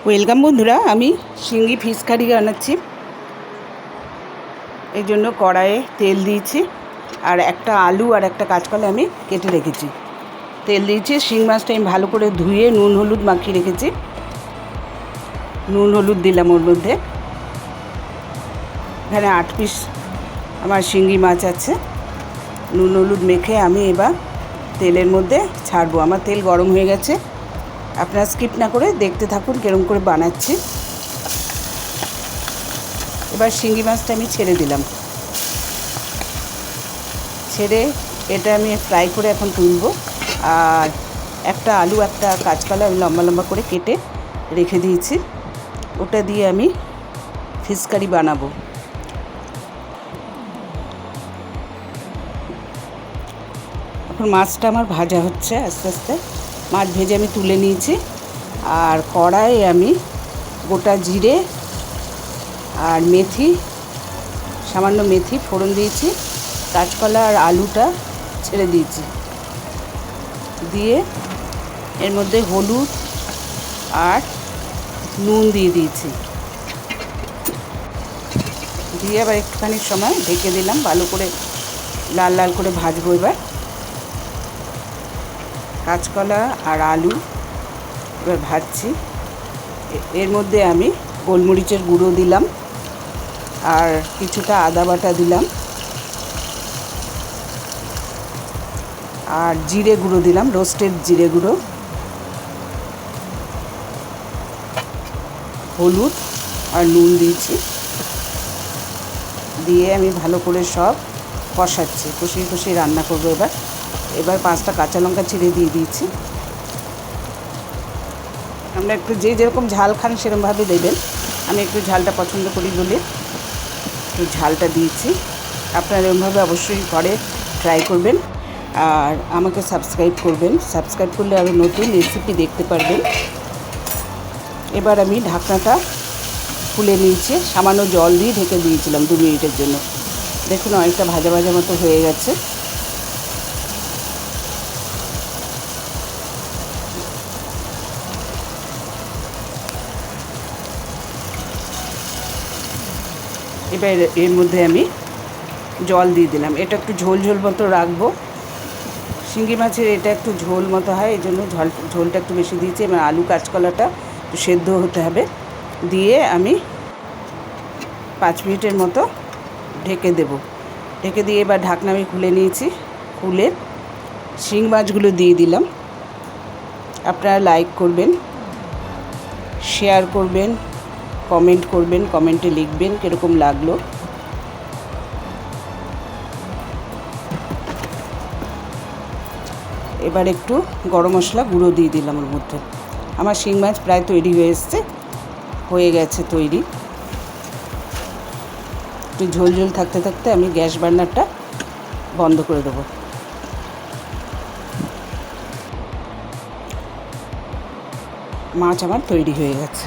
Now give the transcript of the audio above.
Welcome বন্ধুরা, আমি শিঙ্গি ফিশ কারি বানাচ্ছি। এই জন্য কড়াইয়ে তেল দিয়েছি আর একটা আলু আর একটা কাঁচকলা আমি কেটে রেখেছি। তেল দিয়েছি। শিং মাছটা আমি ভালো করে ধুয়ে নুন হলুদ মাখিয়ে রেখেছি। নুন হলুদ দিলাম ওর মধ্যে। এখানে 8 পিস আমার শিঙ্গি মাছ আছে। নুন হলুদ মেখে আমি এবার তেলের মধ্যে ছাড়বো। আমার তেল গরম হয়ে গেছে। আপনারা স্কিপ না করে দেখতে থাকুন কেরম করে বানাচ্ছি। এবার শিঙ্গি মাছটা আমি ছেড়ে দিলাম। ছেড়ে এটা আমি ফ্রাই করে এখন তুলব। আর একটা আলু একটা কাঁচকলা আমি লম্বা লম্বা করে কেটে রেখে দিয়েছি, ওটা দিয়ে আমি ফিশ কারি বানাবো। এখন মাছটা আমার ভাজা হচ্ছে আস্তে আস্তে। মাছ ভেজে আমি তুলে নিয়েছি। আর কড়াইয়ে আমি গোটা জিরে আর মেথি, সামান্য মেথি ফোড়ন দিয়েছি। কাঁচকলা আর আলুটা ছেড়ে দিয়েছি। দিয়ে এর মধ্যে হলুদ আর নুন দিয়ে দিয়েছি। দিয়ে আবার একটুখানি সময় ঢেকে দিলাম। ভালো করে লাল লাল করে ভাজবো। এবার কাঁচকলা আর আলু এবার ভাজছি। এর মধ্যে আমি গোলমরিচের গুঁড়ো দিলাম আর কিছুটা আদা বাটা দিলাম আর জিরে গুঁড়ো দিলাম, রোস্টেড জিরে গুঁড়ো, হলুদ আর নুন দিয়েছি। দিয়ে আমি ভালো করে সব কষাচ্ছি, কষিয়ে কষিয়ে রান্না করবো। এবার 5টা কাঁচা লঙ্কা ছিঁড়ে দিয়ে দিয়েছি। আমরা একটু যে যেরকম ঝাল খান সেরকমভাবে দেবেন। আমি একটু ঝালটা পছন্দ করি বলে একটু ঝালটা দিয়েছি। আপনারা এরকমভাবে অবশ্যই ঘরে ট্রাই করবেন আর আমাকে সাবস্ক্রাইব করবেন। সাবস্ক্রাইব করলে আরও নতুন রেসিপি দেখতে পারবেন। এবার আমি ঢাকনাটা খুলে নিয়েছি। সামান্য জল দিয়ে ঢেকে দিয়েছিলাম 2 মিনিটের জন্য। দেখুন অনেকটা ভাজা ভাজা মতো হয়ে গেছে। এবার এর মধ্যে আমি জল দিয়ে দিলাম। এটা একটু ঝোল ঝোল মতো রাখবো। শিঙ্গি মাছের এটা একটু ঝোল মতো হয়, এই জন্য ঝোলটা একটু বেশি দিয়েছি। এবার আলু কাঁচকলাটা একটু সেদ্ধ হতে হবে। দিয়ে আমি 5 মিনিটের মতো ঢেকে দেব। ঢেকে দিয়ে এবার ঢাকনা আমি খুলে নিয়েছি। খুলে শিং মাছগুলো দিয়ে দিলাম। আপনারা লাইক করবেন, শেয়ার করবেন, কমেন্ট করবেন, কমেন্টে লিখবেন কীরকম লাগলো। এবার একটু গরম মশলা গুঁড়ো দিয়ে দিলাম ওর মধ্যে। আমার শিং মাছ প্রায় তৈরি হয়ে গেছে তৈরি। একটু ঝোল ঝোল থাকতে থাকতে আমি গ্যাস বার্নারটা বন্ধ করে দেবো। মাছ আমার তৈরি হয়ে গেছে।